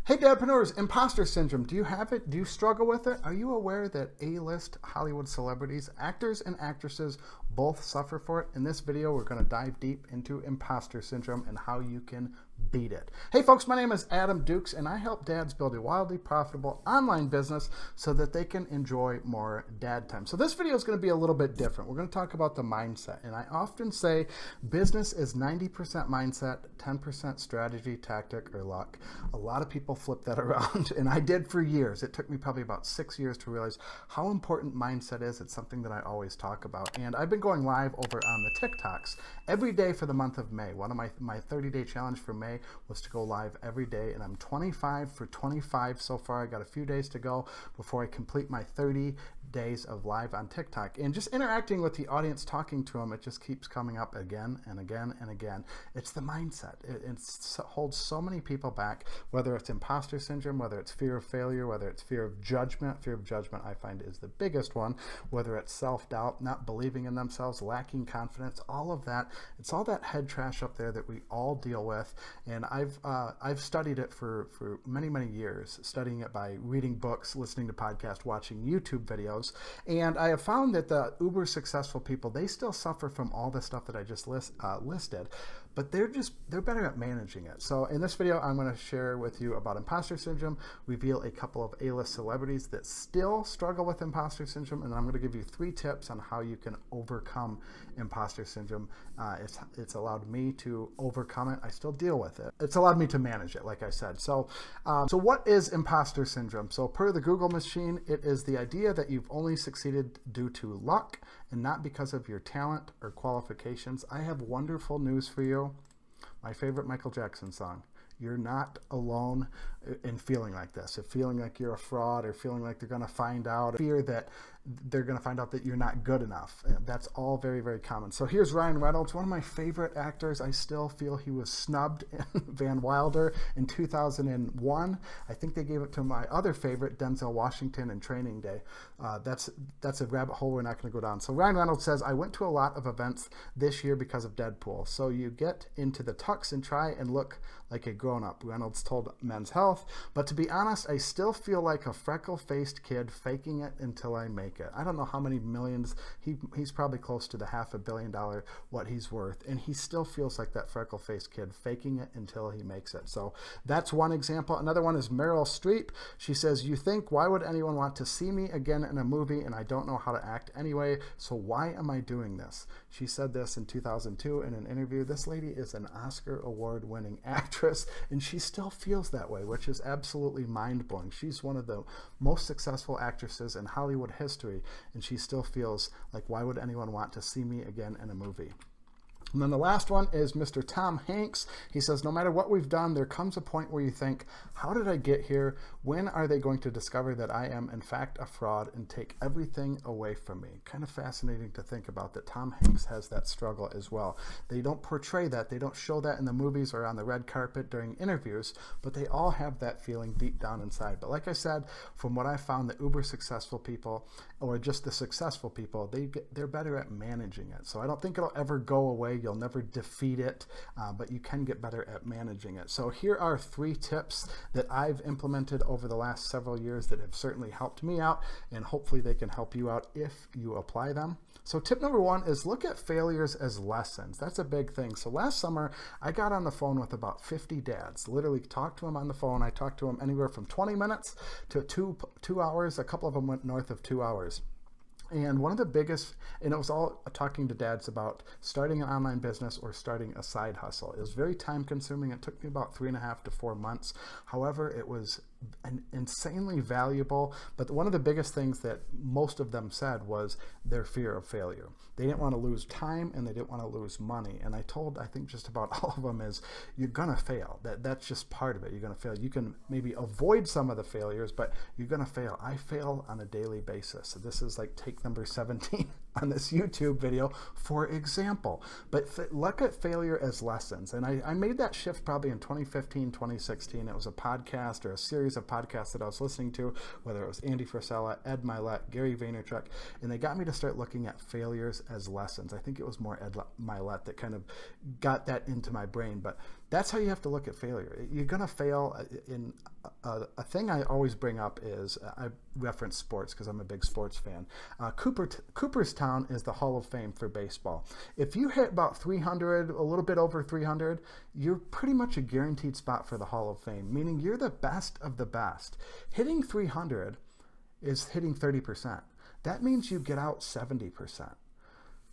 Hey Dadpreneurs, imposter syndrome. Do you have it? Do you struggle with it? Are you aware that A-list Hollywood celebrities, actors and actresses both suffer for it? In this video, we're going to dive deep into imposter syndrome and how you can beat it. Hey folks, my name is Adam Dukes and I help dads build a wildly profitable online business so that they can enjoy more dad time. So this video is going to be a little bit different. We're going to talk about the mindset. And I often say business is 90% mindset, 10% strategy, tactic, or luck. A lot of people flip that around and I did for years. It took me probably about 6 years to realize how important mindset is. It's something that I always talk about. And I've been going live over on the TikToks every day for the month of May. One of my 30-day challenge for May was to go live every day, and I'm 25 for 25 so far. I got a few days to go before I complete my 30 days of live on TikTok, and just interacting with the audience, talking to them, it just keeps coming up again and again and again. It's the mindset. It holds so many people back, whether it's imposter syndrome, whether it's fear of failure, whether it's fear of judgment. Fear of judgment I find is the biggest one, whether it's self-doubt, not believing in themselves, lacking confidence, all of that. It's all that head trash up there that we all deal with, and I've studied it for many years, studying it by reading books, listening to podcasts, watching YouTube videos. And I have found that the uber successful people, they still suffer from all the stuff that I just listed, but they're better at managing it. So in this video, I'm going to share with you about imposter syndrome, reveal a couple of A-list celebrities that still struggle with imposter syndrome, and then I'm going to give you 3 tips on how you can overcome imposter syndrome. It's allowed me to overcome it. I still deal with it. It's allowed me to manage it, like I said. So what is imposter syndrome? So per the Google machine, it is the idea that you've only succeeded due to luck and not because of your talent or qualifications. I have wonderful news for you. My favorite Michael Jackson song. You're not alone in feeling like this, if feeling like you're a fraud, or feeling like they're going to find out, fear that they're going to find out that you're not good enough. That's all very common. So here's Ryan Reynolds, one of my favorite actors. I still feel he was snubbed in Van Wilder in 2001. I think they gave it to my other favorite, Denzel Washington, in Training Day. That's a rabbit hole we're not going to go down. So Ryan Reynolds says, I went to a lot of events this year because of Deadpool. So you get into the tux and try and look like a grown-up, Reynolds told Men's Health. But to be honest, I still feel like a freckle-faced kid faking it until I make it. I don't know how many millions. He's probably close to the $500 million what he's worth, and he still feels like that freckle-faced kid faking it until he makes it. So that's one example. Another one is Meryl Streep. She says, you think, why would anyone want to see me again in a movie, and I don't know how to act anyway, so why am I doing this? She said this in 2002 in an interview. This lady is an Oscar award-winning actress, and she still feels that way, which is absolutely mind-blowing. She's one of the most successful actresses in Hollywood history, and she still feels like, why would anyone want to see me again in a movie? And then the last one is Mr. Tom Hanks. He says, no matter what we've done, there comes a point where you think, how did I get here? When are they going to discover that I am, in fact, a fraud and take everything away from me? Kind of fascinating to think about that Tom Hanks has that struggle as well. They don't portray that. They don't show that in the movies or on the red carpet during interviews, but they all have that feeling deep down inside. But like I said, from what I found, the uber successful people, or just the successful people, they're better at managing it. So I don't think it'll ever go away. You'll never defeat it, but you can get better at managing it. So here are 3 tips that I've implemented over the last several years that have certainly helped me out, and hopefully they can help you out if you apply them. So tip number 1 is look at failures as lessons. That's a big thing. So last summer, I got on the phone with about 50 dads, literally talked to them on the phone. I talked to them anywhere from 20 minutes to 2 hours. A couple of them went north of 2 hours. And one of the biggest, and it was all talking to dads about starting an online business or starting a side hustle. It was very time consuming. It took me about 3.5 to 4 months. However, it was insanely valuable. But one of the biggest things that most of them said was their fear of failure. They didn't want to lose time and they didn't want to lose money. And I think just about all of them is, you're going to fail. That's just part of it. You're going to fail. You can maybe avoid some of the failures, but you're going to fail. I fail on a daily basis. So this is like take number 17 on this YouTube video, for example. But look at failure as lessons. And I made that shift probably in 2015, 2016. It was a podcast or a series of podcasts that I was listening to, whether it was Andy Frisella, Ed Milet, Gary Vaynerchuk, and they got me to start looking at failures as lessons. I think it was more Ed Milet that kind of got that into my brain. But that's how you have to look at failure. You're going to fail. In a thing I always bring up is, I reference sports because I'm a big sports fan. Cooperstown is the Hall of Fame for baseball. If you hit about 300, a little bit over 300, you're pretty much a guaranteed spot for the Hall of Fame, meaning you're the best of the best. Hitting 300 is hitting 30%. That means you get out 70%.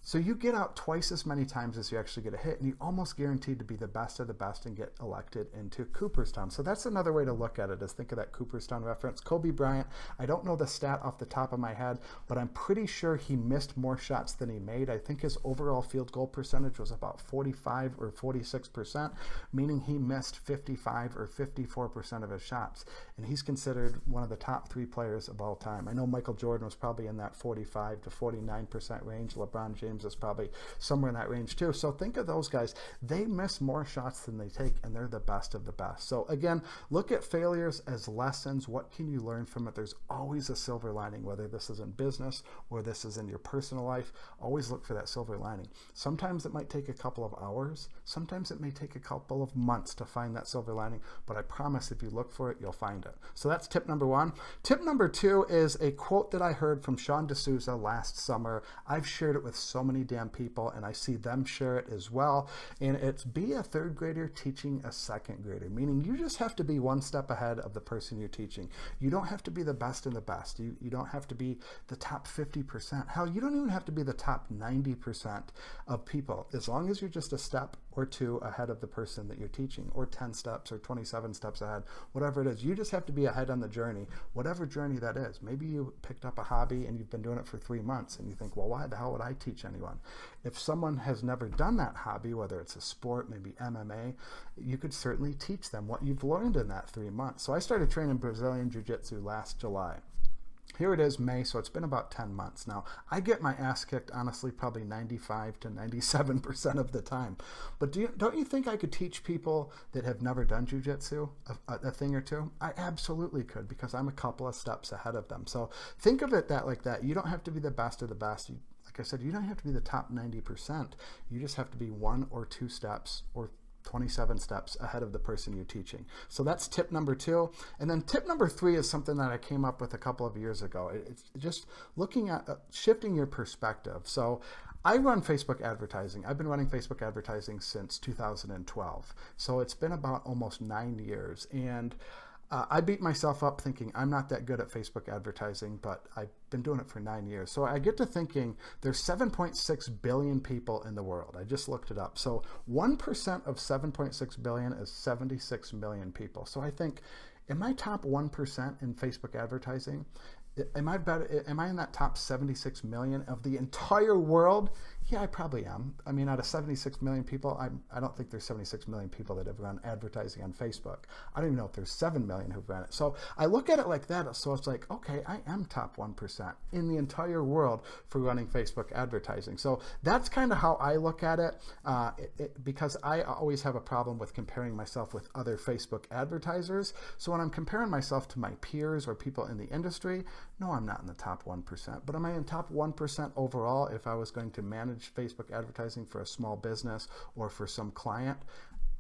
So you get out twice as many times as you actually get a hit, and you're almost guaranteed to be the best of the best and get elected into Cooperstown. So that's another way to look at it, is think of that Cooperstown reference. Kobe Bryant, I don't know the stat off the top of my head, but I'm pretty sure he missed more shots than he made. I think his overall field goal percentage was about 45 or 46%, meaning he missed 55 or 54% of his shots. And he's considered one of the top 3 players of all time. I know Michael Jordan was probably in that 45 to 49% range. LeBron James is probably somewhere in that range too. So think of those guys. They miss more shots than they take, and they're the best of the best. So again, look at failures as lessons. What can you learn from it? There's always a silver lining, whether this is in business or this is in your personal life. Always look for that silver lining. Sometimes it might take a couple of hours. Sometimes it may take a couple of months to find that silver lining, but I promise if you look for it, you'll find it. So that's tip number 1. Tip number 2 is a quote that I heard from Sean D'Souza last summer. I've shared it with so many damn people, and I see them share it as well. And it's, be a 3rd grader teaching a 2nd grader, meaning you just have to be one step ahead of the person you're teaching. You don't have to be the best in the best. You don't have to be the top 50%. Hell, you don't even have to be the top 90% of people. As long as you're just a step or 2 ahead of the person that you're teaching, or 10 steps or 27 steps ahead, whatever it is. You just have to be ahead on the journey, whatever journey that is. Maybe you picked up a hobby and you've been doing it for 3 months, and you think, well, why the hell would I teach anyone? If someone has never done that hobby, whether it's a sport, maybe MMA, you could certainly teach them what you've learned in that 3 months. So I started training Brazilian Jiu-Jitsu last July. Here it is, May, so it's been about 10 months now. I get my ass kicked, honestly, probably 95 to 97% of the time. But don't you think I could teach people that have never done jiu-jitsu a thing or two? I absolutely could, because I'm a couple of steps ahead of them. So think of it like that. You don't have to be the best of the best. Like I said, you don't have to be the top 90%. You just have to be 1 or 2 steps or 27 steps ahead of the person you're teaching. So that's tip number 2. And then tip number 3 is something that I came up with a couple of years ago. It's just looking at shifting your perspective. So I run Facebook advertising. I've been running Facebook advertising since 2012. So it's been about almost 9 years. And I beat myself up thinking I'm not that good at Facebook advertising, but I've been doing it for 9 years. So I get to thinking there's 7.6 billion people in the world. I just looked it up. So 1% of 7.6 billion is 76 million people. So I think, am I top 1% in Facebook advertising? Am I better? Am I in that top 76 million of the entire world? Yeah, I probably am. I mean, out of 76 million people, I don't think there's 76 million people that have run advertising on Facebook. I don't even know if there's 7 million who've run it. So I look at it like that. So it's like, okay, I am top 1% in the entire world for running Facebook advertising. So that's kind of how I look at it, because I always have a problem with comparing myself with other Facebook advertisers. So when I'm comparing myself to my peers or people in the industry, no, I'm not in the top 1%, but am I in top 1% overall if I was going to manage Facebook advertising for a small business or for some client?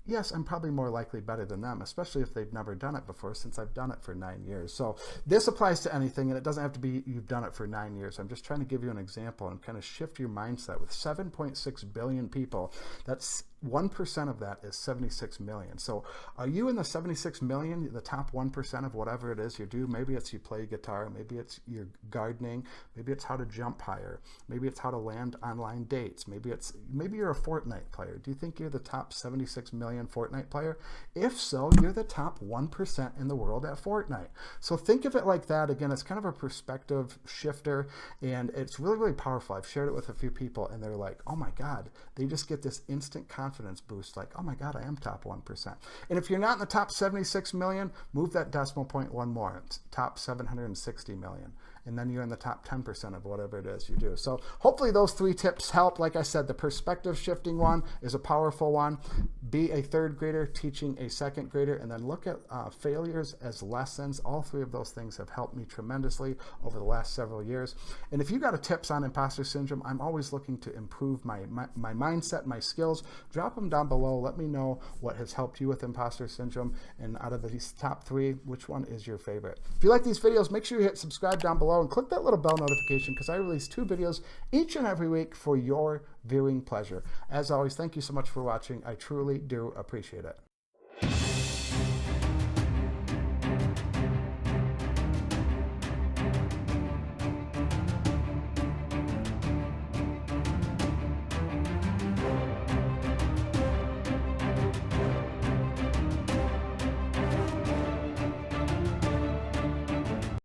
Yes, I'm probably more likely better than them, especially if they've never done it before, since I've done it for 9 years. So this applies to anything, and it doesn't have to be you've done it for 9 years. I'm just trying to give you an example and kind of shift your mindset. With 7.6 billion people, that's 1% of that is 76 million. So are you in the 76 million, the top 1% of whatever it is you do? Maybe it's you play guitar, maybe it's your gardening, maybe it's how to jump higher, maybe it's how to land online dates, maybe you're a Fortnite player. Do you think you're the top 76 million Fortnite player? If so, you're the top 1% in the world at Fortnite. So think of it like that. Again, it's kind of a perspective shifter, and it's really, really powerful. I've shared it with a few people, and they're like, oh my God, they just get this instant confidence boost, like, oh my God, I am top 1%. And if you're not in the top 76 million, move that decimal point one more. It's top 760 million. and then you're in the top 10% of whatever it is you do. So hopefully those 3 tips help. Like I said, the perspective shifting one is a powerful one. Be a 3rd grader teaching a 2nd grader, and then look at failures as lessons. All 3 of those things have helped me tremendously over the last several years. And if you got tips on imposter syndrome, I'm always looking to improve my mindset, my skills. Drop them down below. Let me know what has helped you with imposter syndrome, and out of these top 3, which one is your favorite? If you like these videos, make sure you hit subscribe down below and click that little bell notification, because I release 2 videos each and every week for your viewing pleasure. As always, thank you so much for watching. I truly do appreciate it.